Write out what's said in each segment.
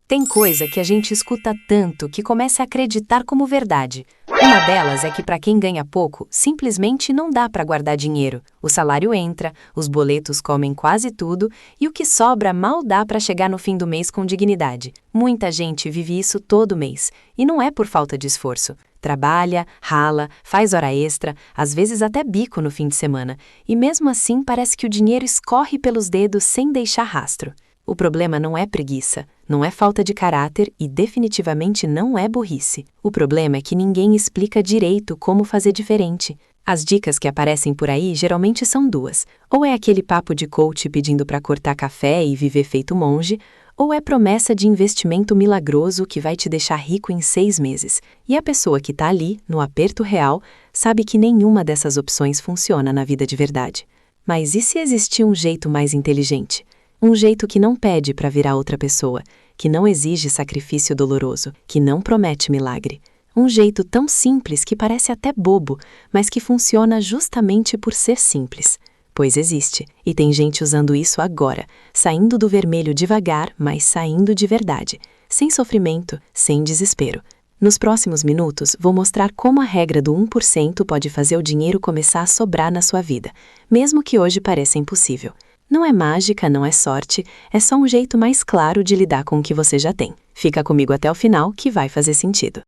Tem coisa que a gente escuta tanto que começa a acreditar como verdade. Uma delas é que para quem ganha pouco, simplesmente não dá para guardar dinheiro. O salário entra, os boletos comem quase tudo e o que sobra mal dá para chegar no fim do mês com dignidade. Muita gente vive isso todo mês e não é por falta de esforço. Trabalha, rala, faz hora extra, às vezes até bico no fim de semana, e mesmo assim parece que o dinheiro escorre pelos dedos sem deixar rastro. O problema não é preguiça, não é falta de caráter e definitivamente não é burrice. O problema é que ninguém explica direito como fazer diferente. As dicas que aparecem por aí geralmente são duas. Ou é aquele papo de coach pedindo para cortar café e viver feito monge, ou é promessa de investimento milagroso que vai te deixar rico em 6 meses. E a pessoa que está ali, no aperto real, sabe que nenhuma dessas opções funciona na vida de verdade. Mas e se existir um jeito mais inteligente? Um jeito que não pede para virar outra pessoa, que não exige sacrifício doloroso, que não promete milagre. Um jeito tão simples que parece até bobo, mas que funciona justamente por ser simples. Pois existe, e tem gente usando isso agora, saindo do vermelho devagar, mas saindo de verdade, sem sofrimento, sem desespero. Nos próximos minutos, vou mostrar como a regra do 1% pode fazer o dinheiro começar a sobrar na sua vida, mesmo que hoje pareça impossível. Não é mágica, não é sorte, é só um jeito mais claro de lidar com o que você já tem. Fica comigo até o final que vai fazer sentido.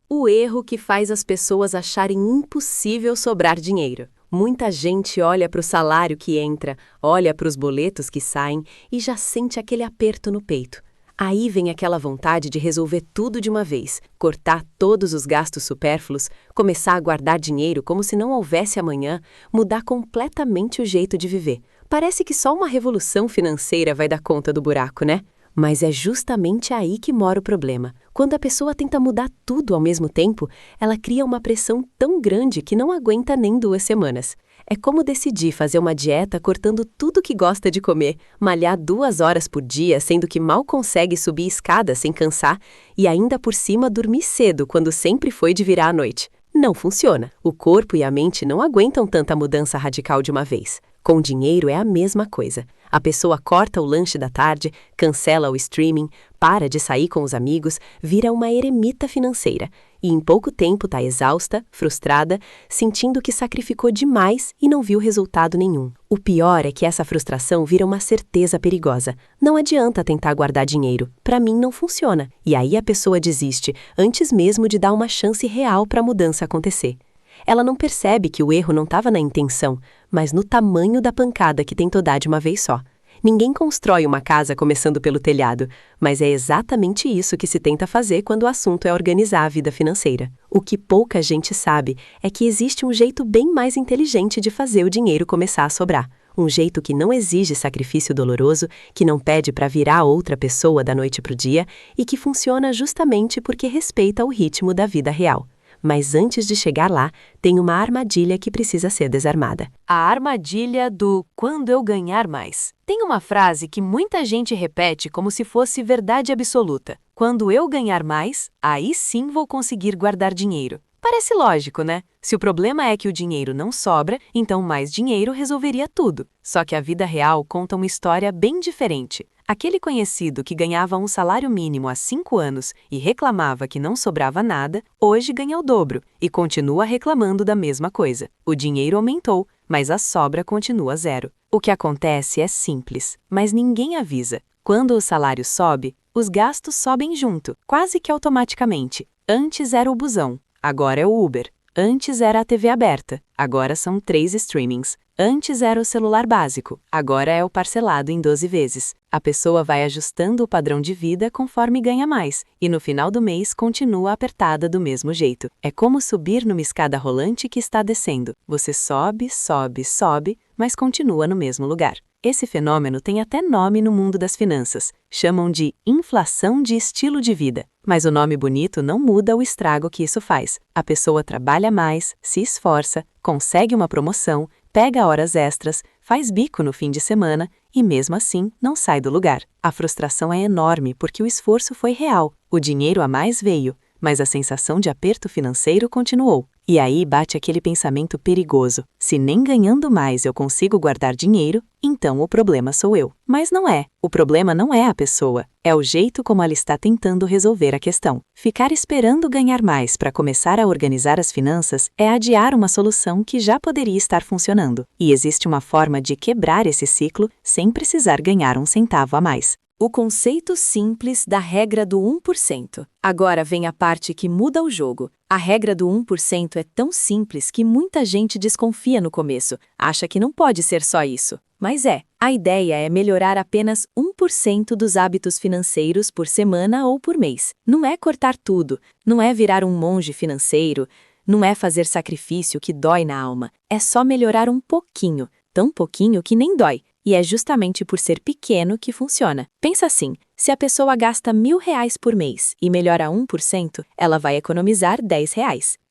O erro que faz as pessoas acharem impossível sobrar dinheiro. Muita gente olha para o salário que entra, olha para os boletos que saem e já sente aquele aperto no peito. Aí vem aquela vontade de resolver tudo de uma vez, cortar todos os gastos supérfluos, começar a guardar dinheiro como se não houvesse amanhã, mudar completamente o jeito de viver. Parece que só uma revolução financeira vai dar conta do buraco, né? Mas é justamente aí que mora o problema. Quando a pessoa tenta mudar tudo ao mesmo tempo, ela cria uma pressão tão grande que não aguenta nem 2 semanas. É como decidir fazer uma dieta cortando tudo que gosta de comer, malhar 2 horas por dia, sendo que mal consegue subir escada sem cansar, e ainda por cima dormir cedo, quando sempre foi de virar à noite. Não funciona. O corpo e a mente não aguentam tanta mudança radical de uma vez. Com dinheiro é a mesma coisa. A pessoa corta o lanche da tarde, cancela o streaming, para de sair com os amigos, vira uma eremita financeira. E em pouco tempo está exausta, frustrada, sentindo que sacrificou demais e não viu resultado nenhum. O pior é que essa frustração vira uma certeza perigosa. Não adianta tentar guardar dinheiro. Para mim não funciona. E aí a pessoa desiste, antes mesmo de dar uma chance real para a mudança acontecer. Ela não percebe que o erro não estava na intenção, mas no tamanho da pancada que tentou dar de uma vez só. Ninguém constrói uma casa começando pelo telhado, mas é exatamente isso que se tenta fazer quando o assunto é organizar a vida financeira. O que pouca gente sabe é que existe um jeito bem mais inteligente de fazer o dinheiro começar a sobrar. Um jeito que não exige sacrifício doloroso, que não pede para virar outra pessoa da noite para o dia e que funciona justamente porque respeita o ritmo da vida real. Mas antes de chegar lá, tem uma armadilha que precisa ser desarmada. A armadilha do "quando eu ganhar mais". Tem uma frase que muita gente repete como se fosse verdade absoluta. Quando eu ganhar mais, aí sim vou conseguir guardar dinheiro. Parece lógico, né? Se o problema é que o dinheiro não sobra, então mais dinheiro resolveria tudo. Só que a vida real conta uma história bem diferente. Aquele conhecido que ganhava um salário mínimo há 5 anos e reclamava que não sobrava nada, hoje ganha o dobro e continua reclamando da mesma coisa. O dinheiro aumentou, mas a sobra continua zero. O que acontece é simples, mas ninguém avisa. Quando o salário sobe, os gastos sobem junto, quase que automaticamente. Antes era o busão, agora é o Uber. Antes era a TV aberta, agora são 3 streamings. Antes era o celular básico, agora é o parcelado em 12 vezes. A pessoa vai ajustando o padrão de vida conforme ganha mais, e no final do mês continua apertada do mesmo jeito. É como subir numa escada rolante que está descendo. Você sobe, sobe, sobe, mas continua no mesmo lugar. Esse fenômeno tem até nome no mundo das finanças. Chamam de inflação de estilo de vida. Mas o nome bonito não muda o estrago que isso faz. A pessoa trabalha mais, se esforça, consegue uma promoção, pega horas extras, faz bico no fim de semana e mesmo assim não sai do lugar. A frustração é enorme porque o esforço foi real, o dinheiro a mais veio, mas a sensação de aperto financeiro continuou. E aí bate aquele pensamento perigoso: se nem ganhando mais eu consigo guardar dinheiro, então o problema sou eu. Mas não é. O problema não é a pessoa, é o jeito como ela está tentando resolver a questão. Ficar esperando ganhar mais para começar a organizar as finanças é adiar uma solução que já poderia estar funcionando. E existe uma forma de quebrar esse ciclo sem precisar ganhar um centavo a mais. O conceito simples da regra do 1%. Agora vem a parte que muda o jogo. A regra do 1% é tão simples que muita gente desconfia no começo, acha que não pode ser só isso. Mas a ideia é melhorar apenas 1% dos hábitos financeiros por semana ou por mês. Não é cortar tudo, não é virar um monge financeiro, não é fazer sacrifício que dói na alma. É só melhorar um pouquinho, tão pouquinho que nem dói. E é justamente por ser pequeno que funciona. Pensa assim, se a pessoa gasta R$1.000 por mês e melhora 1%, ela vai economizar R$10.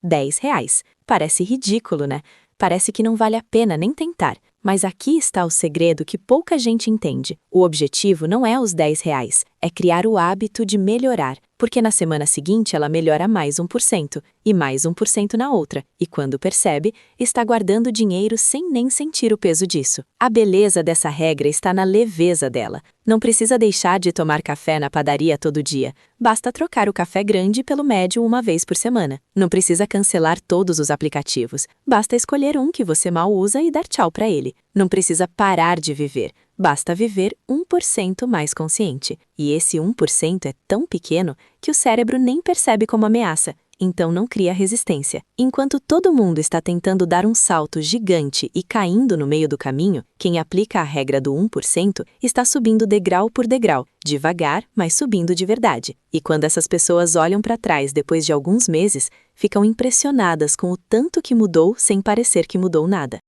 R$10. Parece ridículo, né? Parece que não vale a pena nem tentar. Mas aqui está o segredo que pouca gente entende. O objetivo não é os R$10, é criar o hábito de melhorar, porque na semana seguinte ela melhora mais 1% e mais 1% na outra, e quando percebe, está guardando dinheiro sem nem sentir o peso disso. A beleza dessa regra está na leveza dela. Não precisa deixar de tomar café na padaria todo dia. Basta trocar o café grande pelo médio uma vez por semana. Não precisa cancelar todos os aplicativos. Basta escolher um que você mal usa e dar tchau para ele. Não precisa parar de viver. Basta viver 1% mais consciente. E esse 1% é tão pequeno que o cérebro nem percebe como ameaça. Então não cria resistência. Enquanto todo mundo está tentando dar um salto gigante e caindo no meio do caminho, quem aplica a regra do 1% está subindo degrau por degrau, devagar, mas subindo de verdade. E quando essas pessoas olham para trás depois de alguns meses, ficam impressionadas com o tanto que mudou sem parecer que mudou nada.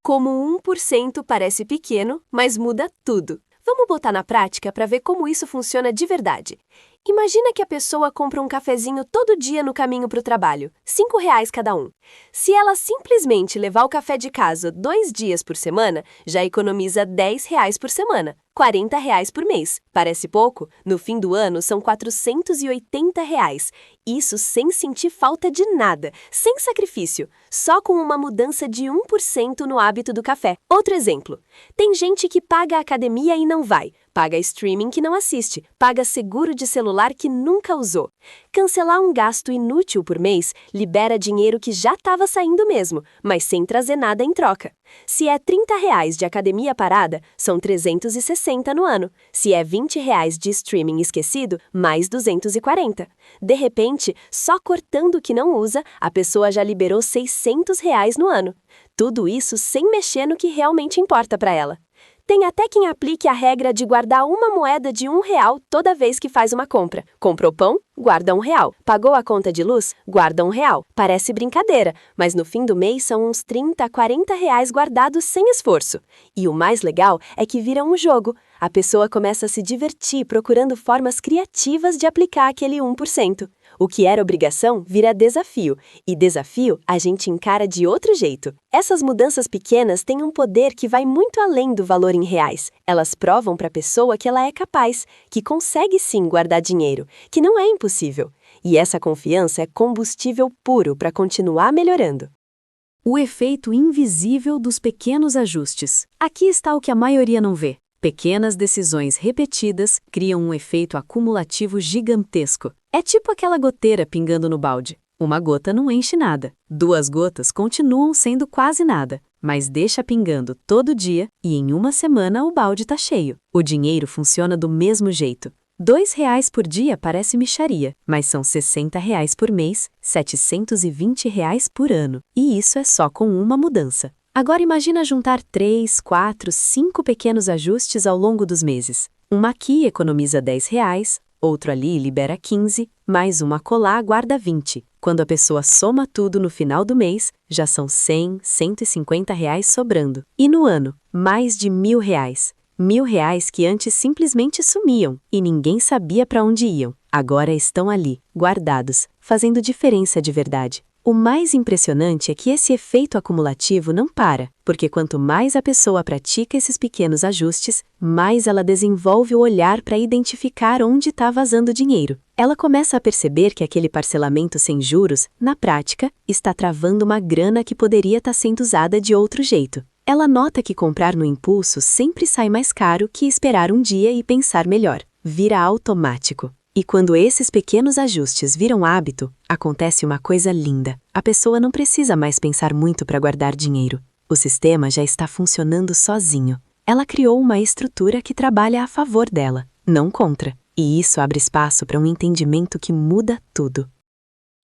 Como 1% parece pequeno, mas muda tudo. Vamos botar na prática para ver como isso funciona de verdade. Imagina que a pessoa compra um cafezinho todo dia no caminho para o trabalho, R$5 cada um. Se ela simplesmente levar o café de casa 2 dias por semana, já economiza R$10 por semana, R$40 por mês. Parece pouco? No fim do ano são R$480. Isso sem sentir falta de nada, sem sacrifício, só com uma mudança de 1% no hábito do café. Outro exemplo, tem gente que paga a academia e não vai, paga streaming que não assiste, paga seguro de celular que nunca usou. Cancelar um gasto inútil por mês libera dinheiro que já estava saindo mesmo, mas sem trazer nada em troca. Se é R$30 de academia parada, são 360 no ano. Se é R$20 de streaming esquecido, mais 240. De repente, só cortando o que não usa, a pessoa já liberou R$600 no ano. Tudo isso sem mexer no que realmente importa para ela. Tem até quem aplique a regra de guardar uma moeda de R$1 toda vez que faz uma compra. Comprou pão? Guarda R$1. Pagou a conta de luz? Guarda R$1. Parece brincadeira, mas no fim do mês são uns R$30, R$40 guardados sem esforço. E o mais legal é que vira um jogo. A pessoa começa a se divertir procurando formas criativas de aplicar aquele 1%. O que era obrigação vira desafio, e desafio a gente encara de outro jeito. Essas mudanças pequenas têm um poder que vai muito além do valor em reais. Elas provam para a pessoa que ela é capaz, que consegue sim guardar dinheiro, que não é impossível. E essa confiança é combustível puro para continuar melhorando. O efeito invisível dos pequenos ajustes. Aqui está o que a maioria não vê. Pequenas decisões repetidas criam um efeito acumulativo gigantesco. É tipo aquela goteira pingando no balde. Uma gota não enche nada. 2 gotas continuam sendo quase nada, mas deixa pingando todo dia e em uma semana o balde está cheio. O dinheiro funciona do mesmo jeito. R$2 por dia parece mixaria, mas são R$60 por mês, R$720 por ano. E isso é só com uma mudança. Agora imagina juntar 3, 4, 5 pequenos ajustes ao longo dos meses. Uma aqui economiza R$10, outro ali libera 15, mais uma acolá guarda 20. Quando a pessoa soma tudo no final do mês, já são R$100, R$150 sobrando. E no ano, mais de R$1.000. R$1.000 que antes simplesmente sumiam e ninguém sabia para onde iam. Agora estão ali, guardados, fazendo diferença de verdade. O mais impressionante é que esse efeito acumulativo não para, porque quanto mais a pessoa pratica esses pequenos ajustes, mais ela desenvolve o olhar para identificar onde está vazando dinheiro. Ela começa a perceber que aquele parcelamento sem juros, na prática, está travando uma grana que poderia estar sendo usada de outro jeito. Ela nota que comprar no impulso sempre sai mais caro que esperar um dia e pensar melhor. Vira automático. E quando esses pequenos ajustes viram hábito, acontece uma coisa linda. A pessoa não precisa mais pensar muito para guardar dinheiro. O sistema já está funcionando sozinho. Ela criou uma estrutura que trabalha a favor dela, não contra. E isso abre espaço para um entendimento que muda tudo.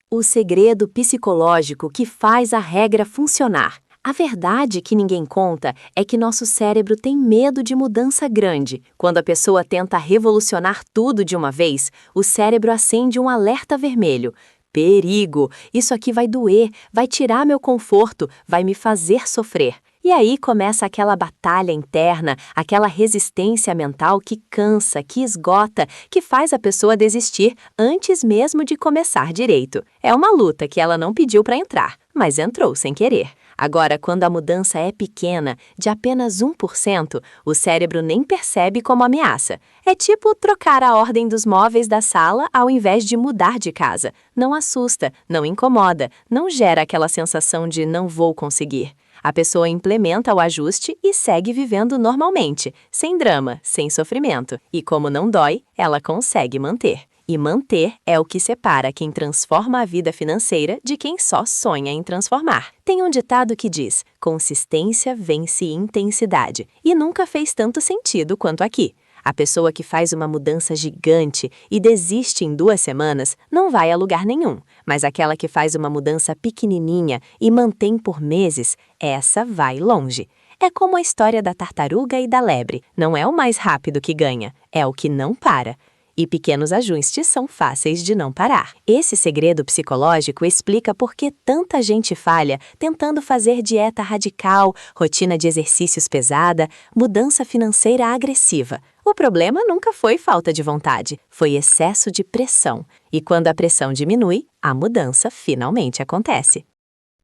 O segredo psicológico que faz a regra funcionar. A verdade que ninguém conta é que nosso cérebro tem medo de mudança grande. Quando a pessoa tenta revolucionar tudo de uma vez, o cérebro acende um alerta vermelho. Perigo! Isso aqui vai doer, vai tirar meu conforto, vai me fazer sofrer. E aí começa aquela batalha interna, aquela resistência mental que cansa, que esgota, que faz a pessoa desistir antes mesmo de começar direito. É uma luta que ela não pediu para entrar, mas entrou sem querer. Agora, quando a mudança é pequena, de apenas 1%, o cérebro nem percebe como ameaça. É tipo trocar a ordem dos móveis da sala ao invés de mudar de casa. Não assusta, não incomoda, não gera aquela sensação de não vou conseguir. A pessoa implementa o ajuste e segue vivendo normalmente, sem drama, sem sofrimento. E como não dói, ela consegue manter. E manter é o que separa quem transforma a vida financeira de quem só sonha em transformar. Tem um ditado que diz: consistência vence intensidade. E nunca fez tanto sentido quanto aqui. A pessoa que faz uma mudança gigante e desiste em 2 semanas não vai a lugar nenhum. Mas aquela que faz uma mudança pequenininha e mantém por meses, essa vai longe. É como a história da tartaruga e da lebre. Não é o mais rápido que ganha, é o que não para. E pequenos ajustes são fáceis de não parar. Esse segredo psicológico explica por que tanta gente falha tentando fazer dieta radical, rotina de exercícios pesada, mudança financeira agressiva. O problema nunca foi falta de vontade, foi excesso de pressão. E quando a pressão diminui, a mudança finalmente acontece.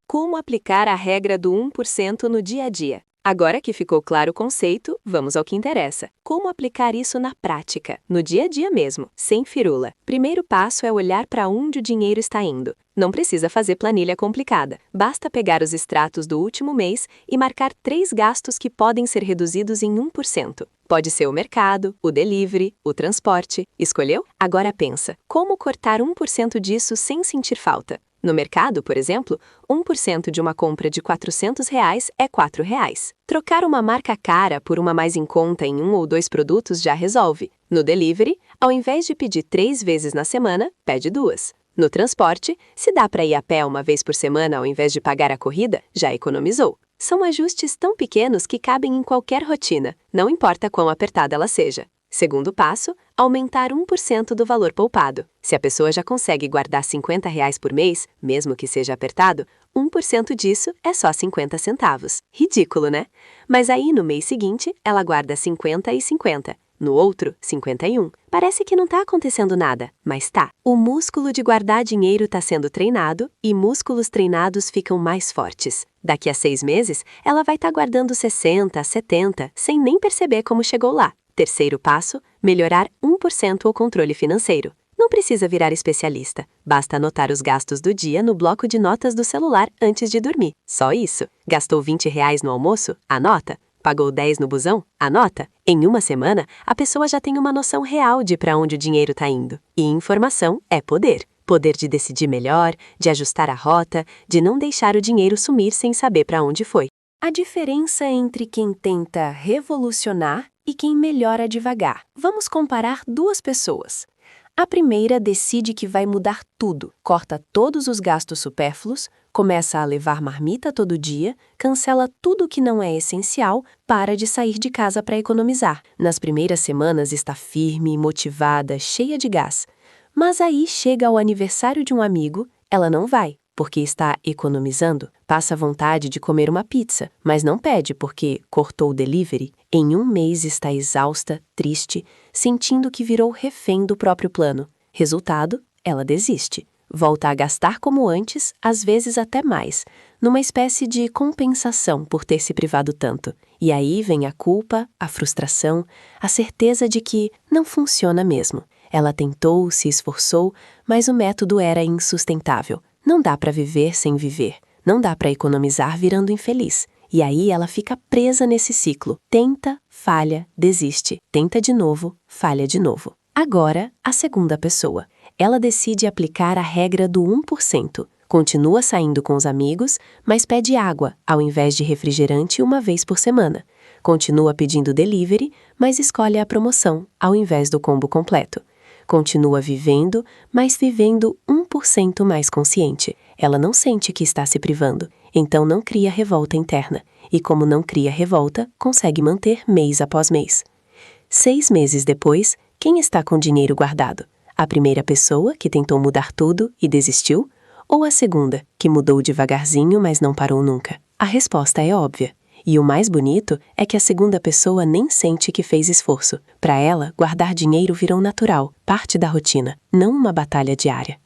Como aplicar a regra do 1% no dia a dia? Agora que ficou claro o conceito, vamos ao que interessa. Como aplicar isso na prática, no dia a dia mesmo, sem firula? Primeiro passo é olhar para onde o dinheiro está indo. Não precisa fazer planilha complicada. Basta pegar os extratos do último mês e marcar 3 gastos que podem ser reduzidos em 1%. Pode ser o mercado, o delivery, o transporte. Escolheu? Agora pensa, como cortar 1% disso sem sentir falta? No mercado, por exemplo, 1% de uma compra de R$ 400 é R$ 4. Trocar uma marca cara por uma mais em conta em 1 ou 2 produtos já resolve. No delivery, ao invés de pedir 3 vezes na semana, pede 2. No transporte, se dá para ir a pé uma vez por semana ao invés de pagar a corrida, já economizou. São ajustes tão pequenos que cabem em qualquer rotina, não importa quão apertada ela seja. Segundo passo, aumentar 1% do valor poupado. Se a pessoa já consegue guardar R$ 50 por mês, mesmo que seja apertado, 1% disso é só 50 centavos. Ridículo, né? Mas aí no mês seguinte, ela guarda 50 e 50. No outro, 51. Parece que não está acontecendo nada, mas tá. O músculo de guardar dinheiro está sendo treinado e músculos treinados ficam mais fortes. Daqui a 6 meses, ela vai estar guardando 60, 70, sem nem perceber como chegou lá. Terceiro passo, melhorar 1% o controle financeiro. Não precisa virar especialista, basta anotar os gastos do dia no bloco de notas do celular antes de dormir. Só isso. Gastou R$ 20 no almoço? Anota. Pagou 10 no busão? Anota. Em uma semana, a pessoa já tem uma noção real de para onde o dinheiro está indo. E informação é poder. Poder de decidir melhor, de ajustar a rota, de não deixar o dinheiro sumir sem saber para onde foi. A diferença entre quem tenta revolucionar e quem melhora devagar. Vamos comparar 2 pessoas. A primeira decide que vai mudar tudo, corta todos os gastos supérfluos, começa a levar marmita todo dia, cancela tudo que não é essencial, para de sair de casa para economizar. Nas primeiras semanas está firme, motivada, cheia de gás. Mas aí chega ao aniversário de um amigo, ela não vai, porque está economizando, passa vontade de comer uma pizza, mas não pede porque cortou o delivery. Em 1 mês está exausta, triste, sentindo que virou refém do próprio plano. Resultado, ela desiste. Volta a gastar como antes, às vezes até mais, numa espécie de compensação por ter se privado tanto. E aí vem a culpa, a frustração, a certeza de que não funciona mesmo. Ela tentou, se esforçou, mas o método era insustentável. Não dá para viver sem viver. Não dá para economizar virando infeliz. E aí ela fica presa nesse ciclo. Tenta, falha, desiste. Tenta de novo, falha de novo. Agora, a segunda pessoa. Ela decide aplicar a regra do 1%. Continua saindo com os amigos, mas pede água, ao invés de refrigerante, uma vez por semana. Continua pedindo delivery, mas escolhe a promoção, ao invés do combo completo. Continua vivendo, mas vivendo 1% mais consciente. Ela não sente que está se privando, então não cria revolta interna. E como não cria revolta, consegue manter mês após mês. 6 meses depois, quem está com dinheiro guardado? A primeira pessoa, que tentou mudar tudo e desistiu? Ou a segunda, que mudou devagarzinho, mas não parou nunca? A resposta é óbvia. E o mais bonito é que a segunda pessoa nem sente que fez esforço. Para ela, guardar dinheiro virou natural, parte da rotina, não uma batalha diária.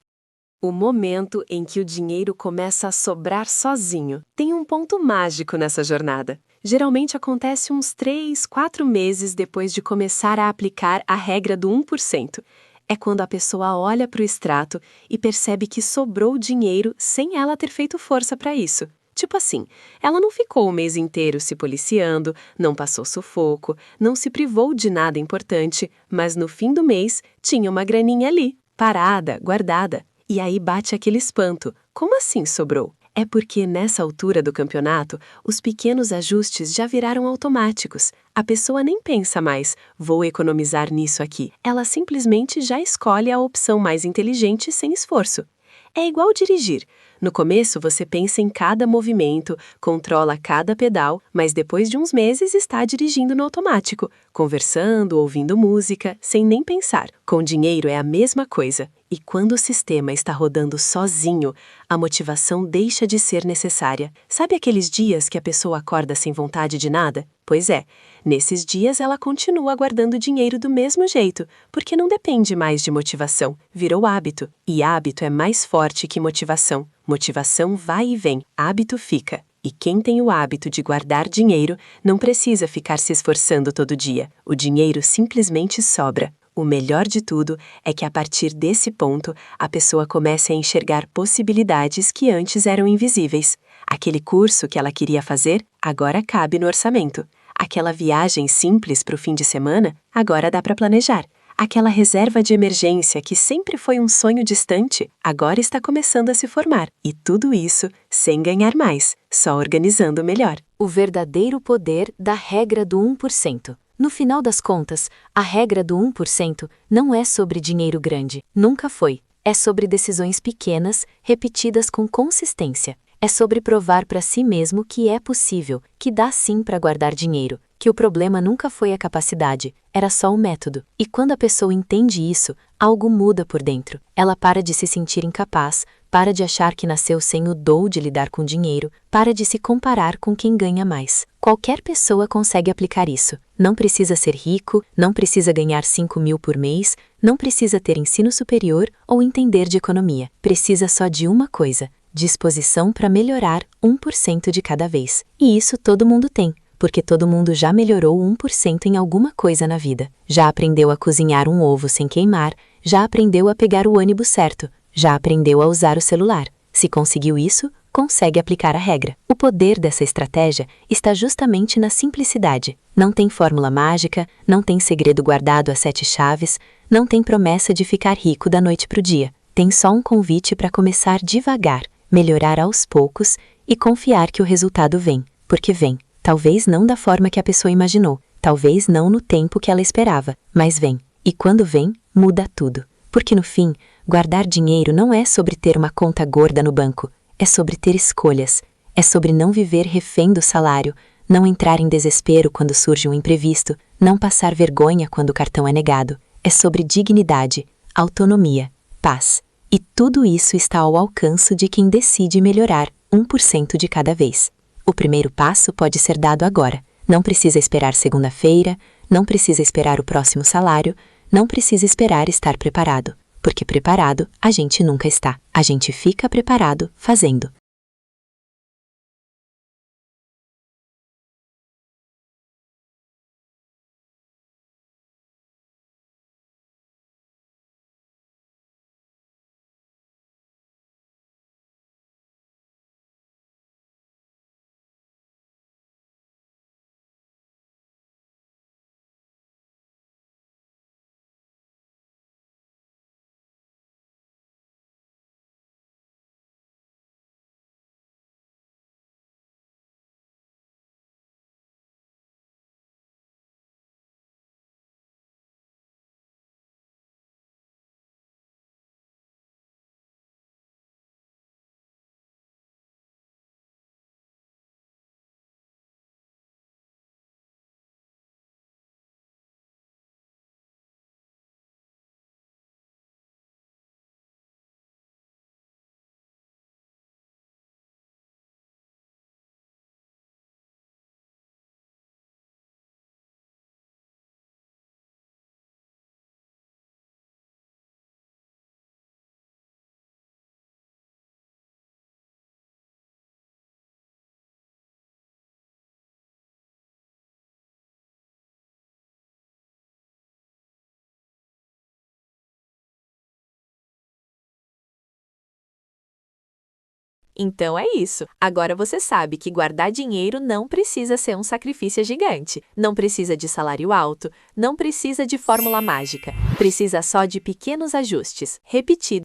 O momento em que o dinheiro começa a sobrar sozinho. Tem um ponto mágico nessa jornada. Geralmente acontece uns 3, 4 meses depois de começar a aplicar a regra do 1%. É quando a pessoa olha para o extrato e percebe que sobrou dinheiro sem ela ter feito força para isso. Tipo assim, ela não ficou o mês inteiro se policiando, não passou sufoco, não se privou de nada importante, mas no fim do mês tinha uma graninha ali, parada, guardada. E aí bate aquele espanto. Como assim sobrou? É porque nessa altura do campeonato, os pequenos ajustes já viraram automáticos. A pessoa nem pensa mais, vou economizar nisso aqui. Ela simplesmente já escolhe a opção mais inteligente sem esforço. É igual dirigir. No começo você pensa em cada movimento, controla cada pedal, mas depois de uns meses está dirigindo no automático, conversando, ouvindo música, sem nem pensar. Com dinheiro é a mesma coisa. E quando o sistema está rodando sozinho, a motivação deixa de ser necessária. Sabe aqueles dias que a pessoa acorda sem vontade de nada? Pois é, nesses dias ela continua guardando dinheiro do mesmo jeito, porque não depende mais de motivação, virou hábito. E hábito é mais forte que motivação. Motivação vai e vem, hábito fica. E quem tem o hábito de guardar dinheiro não precisa ficar se esforçando todo dia. O dinheiro simplesmente sobra. O melhor de tudo é que a partir desse ponto, a pessoa começa a enxergar possibilidades que antes eram invisíveis. Aquele curso que ela queria fazer, agora cabe no orçamento. Aquela viagem simples para o fim de semana, agora dá para planejar. Aquela reserva de emergência que sempre foi um sonho distante, agora está começando a se formar. E tudo isso sem ganhar mais, só organizando melhor. O verdadeiro poder da regra do 1%. No final das contas, a regra do 1% não é sobre dinheiro grande, nunca foi. É sobre decisões pequenas, repetidas com consistência. É sobre provar para si mesmo que é possível, que dá sim para guardar dinheiro, que o problema nunca foi a capacidade, era só o método. E quando a pessoa entende isso, algo muda por dentro. Ela para de se sentir incapaz, para de achar que nasceu sem o dom de lidar com dinheiro, para de se comparar com quem ganha mais. Qualquer pessoa consegue aplicar isso. Não precisa ser rico, não precisa ganhar 5.000 por mês, não precisa ter ensino superior ou entender de economia. Precisa só de uma coisa: disposição para melhorar 1% de cada vez. E isso todo mundo tem, porque todo mundo já melhorou 1% em alguma coisa na vida. Já aprendeu a cozinhar um ovo sem queimar, já aprendeu a pegar o ônibus certo, já aprendeu a usar o celular. Se conseguiu isso, consegue aplicar a regra. O poder dessa estratégia está justamente na simplicidade. Não tem fórmula mágica, não tem segredo guardado a 7 chaves, não tem promessa de ficar rico da noite para o dia. Tem só um convite para começar devagar, melhorar aos poucos e confiar que o resultado vem, porque vem. Talvez não da forma que a pessoa imaginou, talvez não no tempo que ela esperava, mas vem. E quando vem, muda tudo. Porque no fim, guardar dinheiro não é sobre ter uma conta gorda no banco, é sobre ter escolhas, é sobre não viver refém do salário, não entrar em desespero quando surge um imprevisto, não passar vergonha quando o cartão é negado. É sobre dignidade, autonomia, paz. E tudo isso está ao alcance de quem decide melhorar 1% de cada vez. O primeiro passo pode ser dado agora. Não precisa esperar segunda-feira, não precisa esperar o próximo salário, não precisa esperar estar preparado. Porque preparado, a gente nunca está. A gente fica preparado fazendo. Então é isso. Agora você sabe que guardar dinheiro não precisa ser um sacrifício gigante. Não precisa de salário alto, não precisa de fórmula mágica. Precisa só de pequenos ajustes, repetidos